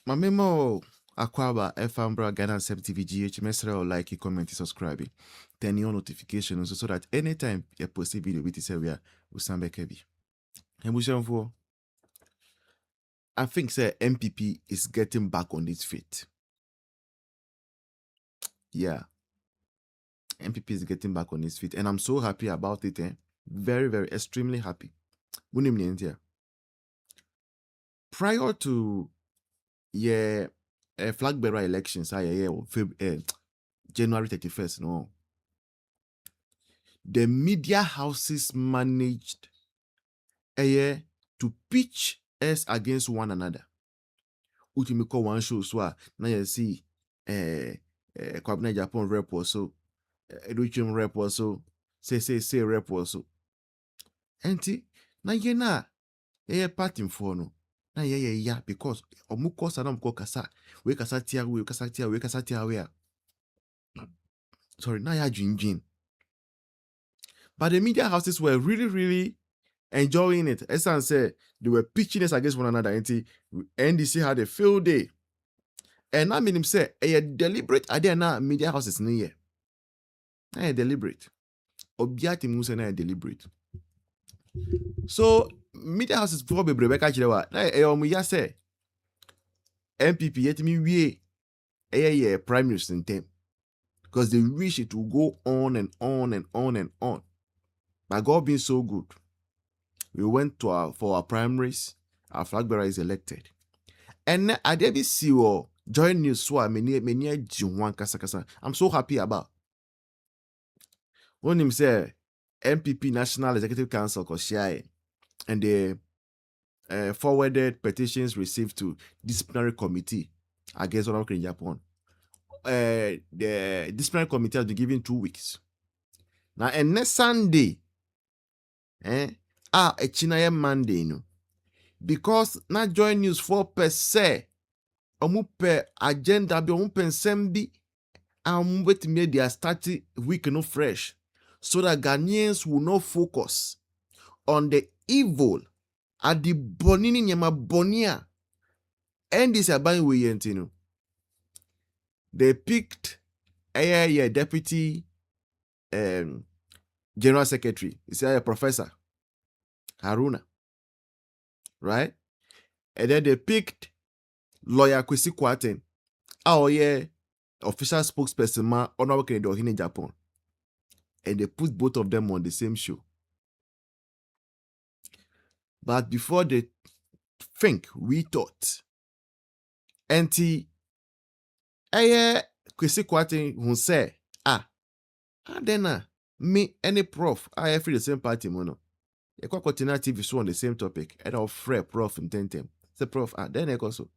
My memo Aquaba Fambra Ghana TVGH mesra like comment subscribe. Turn on notifications so that anytime you post a video with this area we stand back heavy. For I think say NPP is getting back on its feet. Yeah. NPP is getting back on its feet. And I'm so happy about it. Very, very extremely happy. Prior to flag bearer elections, January 31st, no. The media houses managed to pitch us against one another. Utimiko one show so now you see Agyapong rep also Educhim rep also say rep also. Enti na ye na party for no. Na ye because omuko sadam ko kasa we kasa tia we kasa tia we. Sorry, na ya jinjin. But the media houses were really enjoying it. Esan said they were pitching us against one another. And NDC had a field day. And I mean him say a deliberate idea na media houses near. A deliberate. Obiati Musa na deliberate. So media houses probably Rebecca Chilewa. Na say NPP yet me we prime minister in them. Because they wish it to go on and on and on and on. But God being so good. We went to for our primaries. Our flag bearer is elected. And I did see Joynews so I'm so happy about. When him say NPP National Executive Council and they forwarded petitions received to Disciplinary Committee against one of Agyapong. The Disciplinary Committee has been given 2 weeks. Now and next Sunday, a Chinayan Monday, no. Because na Joynews 4% omupe agenda bi omupe nsembi wetime their starting week no fresh so that Ghanaians will not focus on the evil at the bonini nyama bonia and this abang we yentino. They picked a deputy general secretary. It's a professor Haruna. Right? And then they picked lawyer Kwesi Kwarteng. Official spokesperson ma Honorable Kennedy in Japan. And they put both of them on the same show. But before they think, we thought. And Kwesi Kwarteng who say, then me any prof, I feel the same party mono. A continue TV show on the same topic, and I'll free prof in 10 them. The prof, then I go so.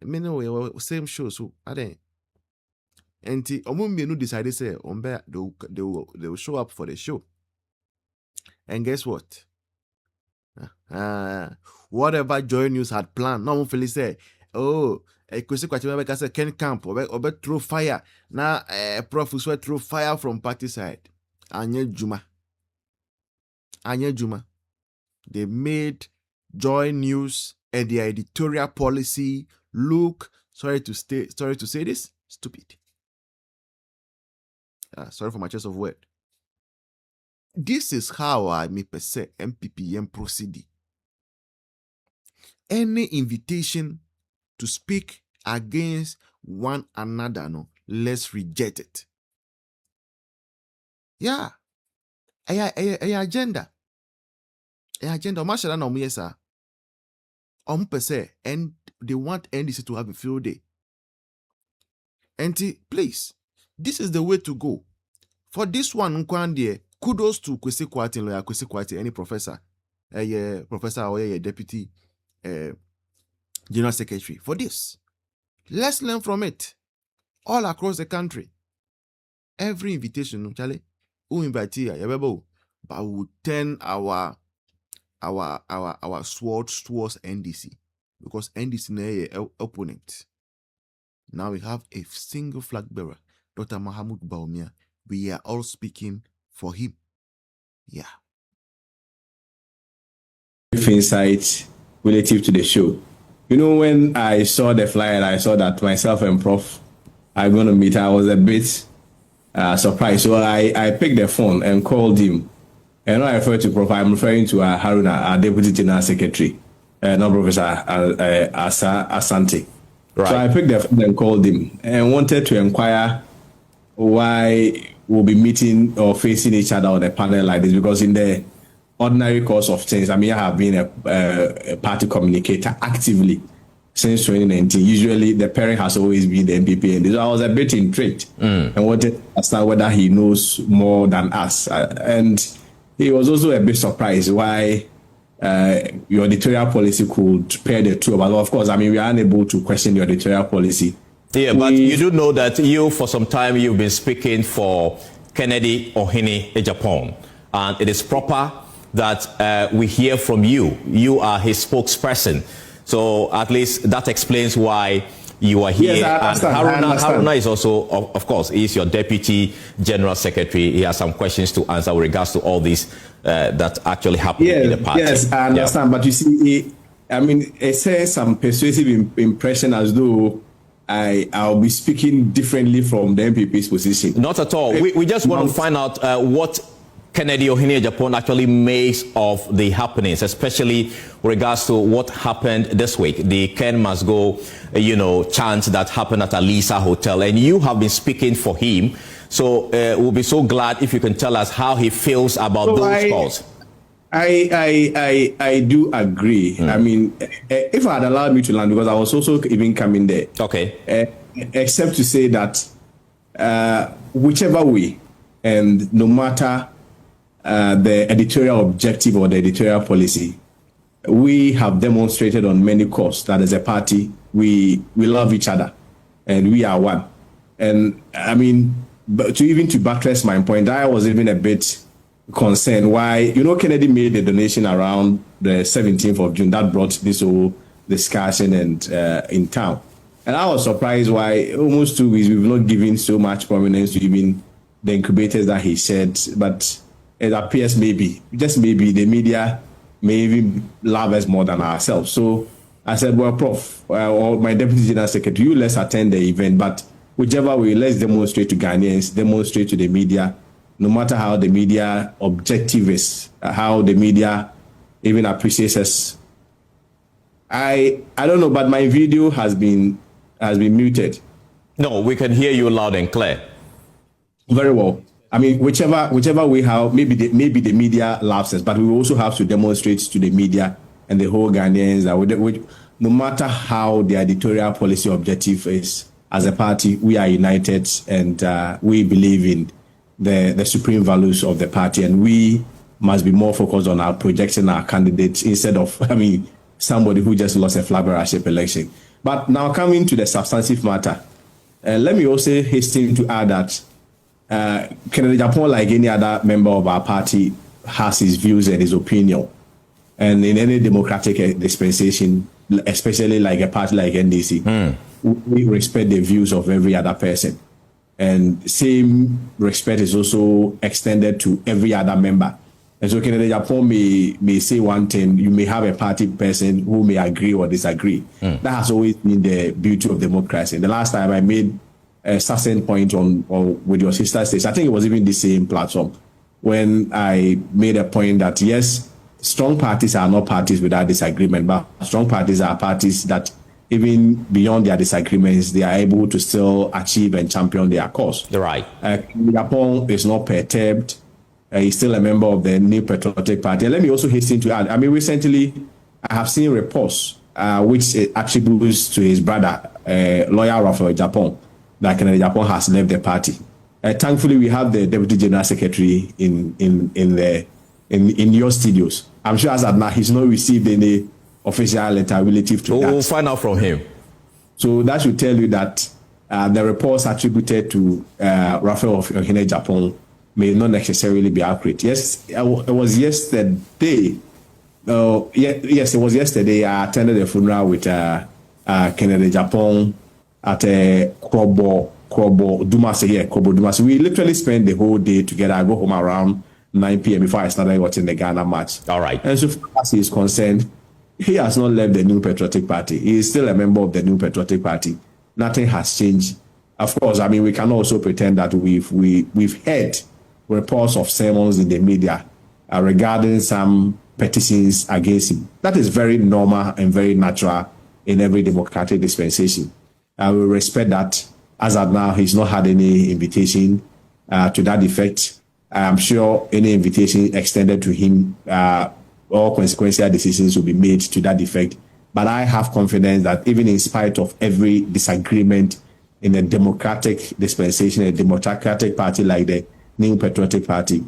Me no same show, so then. And Omumbi decided say they will show up for the show. And guess what? Whatever Joynews had planned, no one feel say, Kwesi Kwarteng say Ken Camp or throw fire. Now prof will throw fire from party side. Anye Juma. They made Joynews and their editorial policy look, sorry to say this, stupid. Sorry for my choice of word. This is how I may say MPPM proceed. Any invitation to speak against one another, no, let's reject it. Yeah. A agenda. A agenda. And they want NDC to have a field day. And please, this is the way to go. For this one, kudos to Kwesi Kwarteng, lawyer Kwesi Kwarteng, any professor, professor or deputy general secretary. For this, let's learn from it. All across the country, every invitation, Charlie, who invite here, but we will turn our swords towards NDC because NDC is an opponent. Now we have a single flag bearer, Dr. Mahamudu Bawumia. We are all speaking for him. Yeah. Insight relative to the show. when I saw the flyer and I saw that myself and Prof are going to meet, I was a bit surprised. So I picked the phone and called him. And when I refer to Prof, I'm referring to Haruna, our Deputy General Secretary, not Professor Asante. Right. So I picked the phone and called him and wanted to inquire why we'll be meeting or facing each other on a panel like this, because in the ordinary course of things, I have been a party communicator actively since 2019. Usually the parent has always been the NPP, and so I was a bit intrigued and wanted to understand whether he knows more than us. And he was also a bit surprised why your editorial policy could pair the two. But of course, we are unable to question your editorial policy. Yeah, but you do know that for some time, you've been speaking for Kennedy Ohene Agyapong, and it is proper that we hear from you. You are his spokesperson. So at least that explains why you are here. Yes, and Haruna is also, of course, he's your Deputy General Secretary. He has some questions to answer with regards to all this that actually happened in the party. Yes, I understand. Yeah. But you see, it says some persuasive impression as though I'll be speaking differently from the NPP's position. Not at all. We just want to find out what Kennedy Ohene Agyapong actually makes of the happenings, especially with regards to what happened this week, the Ken must go, chant that happened at Alisa Hotel, and you have been speaking for him. So we'll be so glad if you can tell us how he feels about those calls. I do agree. If I had allowed me to land, because I was also even coming there. Okay. Except to say that whichever way, and no matter the editorial objective or the editorial policy, we have demonstrated on many courses that as a party, we love each other and we are one. And but to buttress my point, I was even a bit concerned why, Kennedy made the donation around the 17th of June. That brought this whole discussion and in town. And I was surprised why almost 2 weeks we've not given so much prominence to even the incubators that he said. But it appears just maybe, the media may even love us more than ourselves. So I said, well, Prof, or my Deputy General Secretary, you let's attend the event. But whichever way, let's demonstrate to Ghanaians, demonstrate to the media, no matter how the media objective is, how the media even appreciates us. I don't know, but my video has been muted. No, we can hear you loud and clear. Very well. Whichever way, how maybe the media loves us, but we also have to demonstrate to the media and the whole Ghanaians that no matter how the editorial policy objective is, as a party, we are united and we believe in the supreme values of the party, and we must be more focused on our projecting our candidates instead of somebody who just lost a flabbergasted election. But now coming to the substantive matter, let me also hasten to add that Kennedy Agyapong, like any other member of our party, has his views and his opinion. And in any democratic dispensation, especially like a party like NDC, we respect the views of every other person. And same respect is also extended to every other member. And so Kennedy Agyapong may say one thing, you may have a party person who may agree or disagree. That has always been the beauty of democracy. The last time I made a certain point on with your sister stage, I think it was even the same platform, when I made a point that yes, strong parties are not parties without disagreement, but strong parties are parties that even beyond their disagreements, they are able to still achieve and champion their cause. Right. Agyapong is not perturbed. He's still a member of the New Patriotic Party. And let me also hasten to add, recently I have seen reports which attributes to his brother, lawyer Raphael Agyapong, that Kennedy Agyapong has left the party. Thankfully, we have the Deputy General Secretary in your studios. I'm sure as of now, he's not received any official letter relative to that. We'll find out from him. So that should tell you that the reports attributed to Raphael Ohene Agyapong may not necessarily be accurate. Yes, it was yesterday. Yes, it was yesterday. I attended a funeral with Kennedy Agyapong at Krobo Dumasi here, Krobo Dumasi. We literally spent the whole day together. I go home around 9 p.m. before I started watching the Ghana match. All right. And so far as he is concerned, he has not left the New Patriotic Party. He is still a member of the New Patriotic Party. Nothing has changed. Of course, I mean, we can also pretend that we've heard reports of sermons in the media regarding some petitions against him. That is very normal and very natural in every democratic dispensation. I will respect that. As of now, he's not had any invitation to that effect. I'm sure any invitation extended to him, all consequential decisions will be made to that effect. But I have confidence that even in spite of every disagreement in a democratic dispensation, a democratic party like the New Patriotic Party,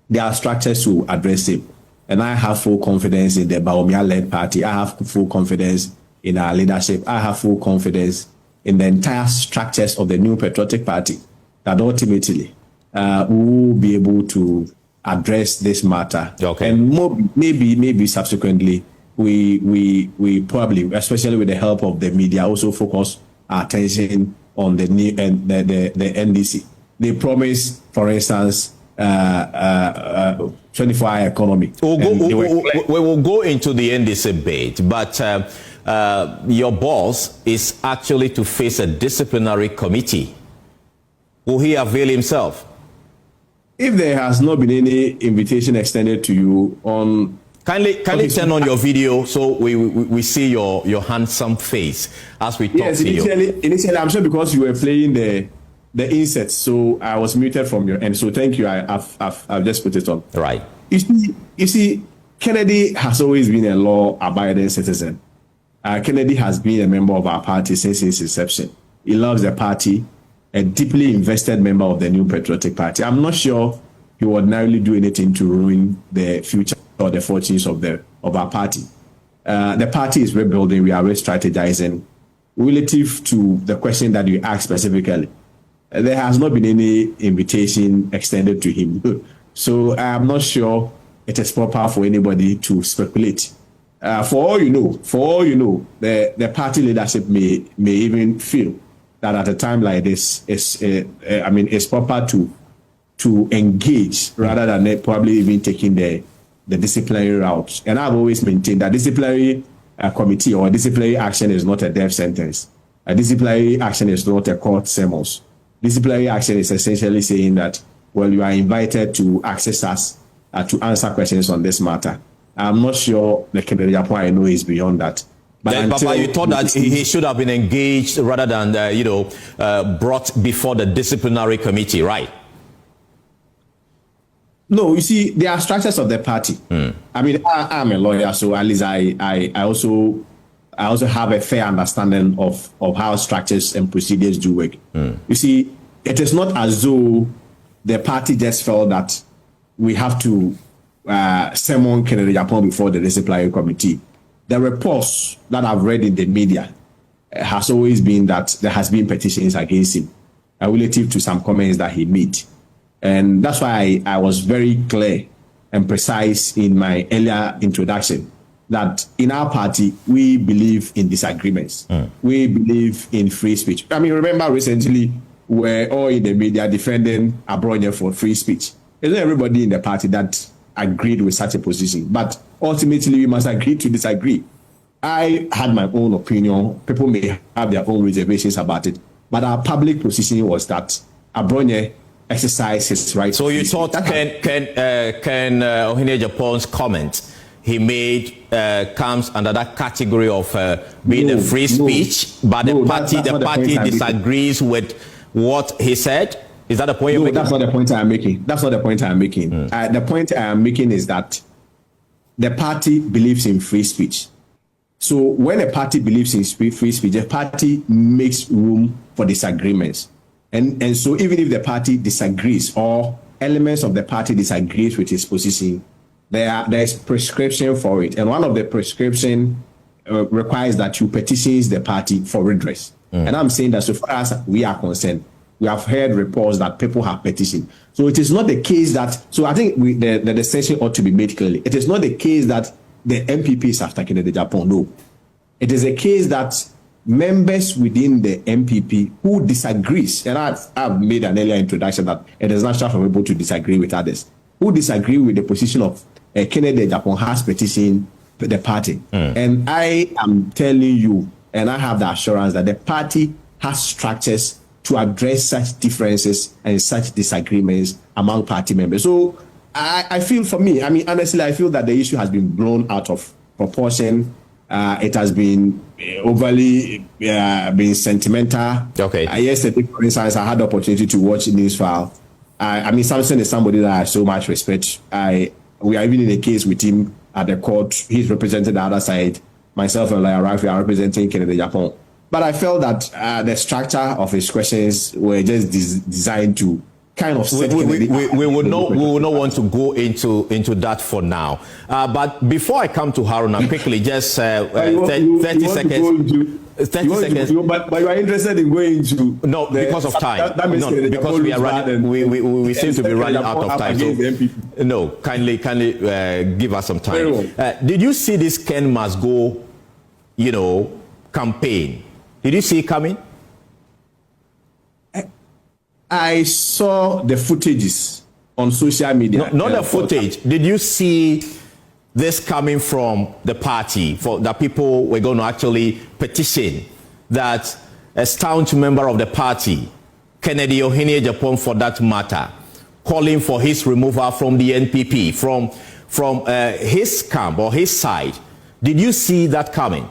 there are structures to address it. And I have full confidence in the Bawumia-led party. I have full confidence in our leadership. I have full confidence in the entire structures of the New Patriotic Party that ultimately we will be able to address this matter. Okay. And maybe subsequently, we probably, especially with the help of the media, also focus our attention on the NDC. They promise, for instance, 24-hour economy. We will go into the NDC debate, but your boss is actually to face a disciplinary committee. Will he avail himself? If there has not been any invitation extended to you on... Kindly turn on your video so we see your handsome face as we talk to you. Initially, I'm sure because you were playing the insert, so I was muted from your end. So thank you. I've just put it on. Right. You see, Kennedy has always been a law-abiding citizen. Kennedy has been a member of our party since its inception. He loves the party, a deeply invested member of the New Patriotic Party. I'm not sure he would ordinarily do anything to ruin the future or the fortunes of our party. The party is rebuilding. We are re-strategizing. Relative to the question that you asked specifically, there has not been any invitation extended to him. So I am not sure it is proper for anybody to speculate. For all you know, the party leadership may even feel that at a time like this, it's proper to engage rather than probably even taking the disciplinary route. And I've always maintained that disciplinary committee or disciplinary action is not a death sentence. A disciplinary action is not a court summons. Disciplinary action is essentially saying that, well, you are invited to access us to answer questions on this matter. I'm not sure the Agyapong I know is beyond that. But Papa, you thought that he should have been engaged rather than, brought before the disciplinary committee, right? No, you see, there are structures of the party. I mean, I'm a lawyer, so at least I also have a fair understanding of how structures and procedures do work. You see, it is not as though the party just felt that we have to summon Kennedy Agyapong before the disciplinary committee. The reports that I've read in the media has always been that there has been petitions against him relative to some comments that he made. And that's why I was very clear and precise in my earlier introduction that in our party, we believe in disagreements. We believe in free speech. I mean, remember recently, we were all in the media defending Abronya for free speech. It's not everybody in the party that agreed with such a position, but ultimately we must agree to disagree. I had my own opinion. People may have their own reservations about it, but our public position was that Abronya exercise his right. So you thought Ken Ohene Agyapong's comment he made comes under that category of being a free speech, but the party disagrees with what he said? Is that the point you're making? That's not the point I'm making. That's not the point I'm making. The point I am making is that the party believes in free speech. So when a party believes in free speech, the party makes room for disagreements. And so even if the party disagrees or elements of the party disagrees with his position, there's prescription for it. And one of the prescription requires that you petition the party for redress. And I'm saying that so far as we are concerned, we have heard reports that people have petitioned. So it is not the case that, so I think the distinction ought to be made clearly. It is not the case that the NPP is after Kennedy Agyapong. No. It is a case that members within the NPP who disagrees, and I've made an earlier introduction that it is natural for people to disagree with others, who disagree with the position of Kennedy Agyapong has petitioned the party. And I am telling you, and I have the assurance that the party has structures to address such differences and such disagreements among party members. So I feel, for me, I mean, honestly, I feel that the issue has been blown out of proportion. It has been overly been sentimental. Okay. Yesterday, for instance, I had the opportunity to watch News File. I mean, Samson is somebody that I so much respect. We are even in a case with him at the court. He's representing the other side. Myself and Laya Rafi are representing Agyapong. But I felt that the structure of his questions were just designed to kind of set we would not want to go into that for now. But before I come to Haruna, quickly, just 30 seconds. 30 seconds. But you are interested in going into because of time. Because we are running. We seem to be running out of time. So, no, kindly give us some time. Did you see this Ken Must Go, campaign? Did you see it coming? I saw the footages on social media. Not the footage. Did you see this coming from the party, for that people were going to actually petition that a staunch member of the party, Kennedy Agyapong for that matter, calling for his removal from the NPP, from his camp or his side? Did you see that coming?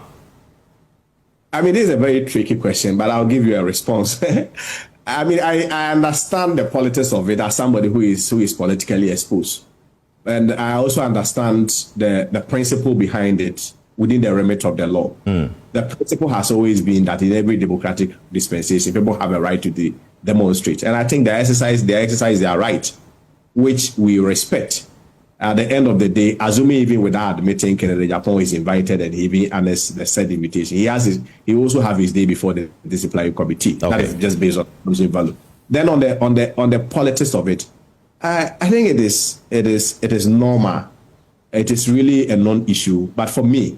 I mean, this is a very tricky question, but I'll give you a response. I mean, I understand the politics of it as somebody who is politically exposed. And I also understand the principle behind it within the remit of the law. The principle has always been that in every democratic dispensation, people have a right to demonstrate. And I think they exercise their right, which we respect. At the end of the day, assuming even without admitting Kennedy Agyapong is invited and he even honors the said invitation, he also have his day before the disciplinary committee. Okay. That is just based on value. Then on the politics of it, I think it is normal. It is really a non-issue. But for me,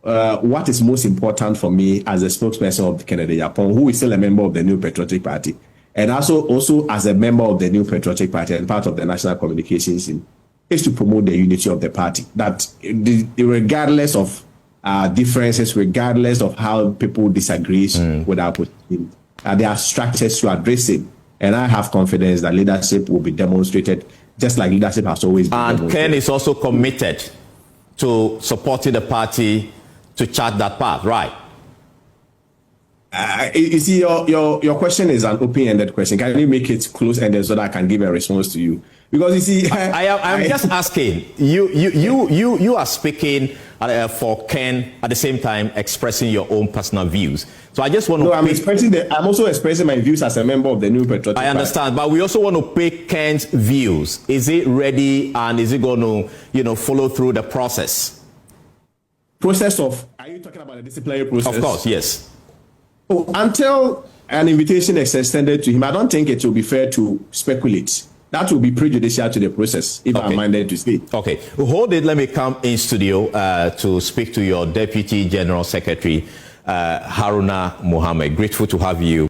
what is most important for me as a spokesperson of Kennedy Agyapong, who is still a member of the New Patriotic Party, and also as a member of the New Patriotic Party and part of the National Communications team, is to promote the unity of the party. That regardless of differences, regardless of how people disagree with our position, there are structures to address it. And I have confidence that leadership will be demonstrated just like leadership has always been. And Ken is also committed to supporting the party to chart that path, right? You see, your question is an open-ended question. Can you make it close-ended so that I can give a response to you? Because you see, I'm just asking. You are speaking for Ken at the same time expressing your own personal views. So I just want to. No, I'm also expressing my views as a member of the New Patriotic Party. I understand, but we also want to pick Ken's views. Is it ready, and is it going to, follow through the process? Process of? Are you talking about the disciplinary process? Of course, yes. Oh, until an invitation is extended to him, I don't think it will be fair to speculate. That will be prejudicial to the process, if I'm minded to say. Okay. Hold it. Let me come in studio to speak to your Deputy General Secretary, Haruna Mohammed. Grateful to have you.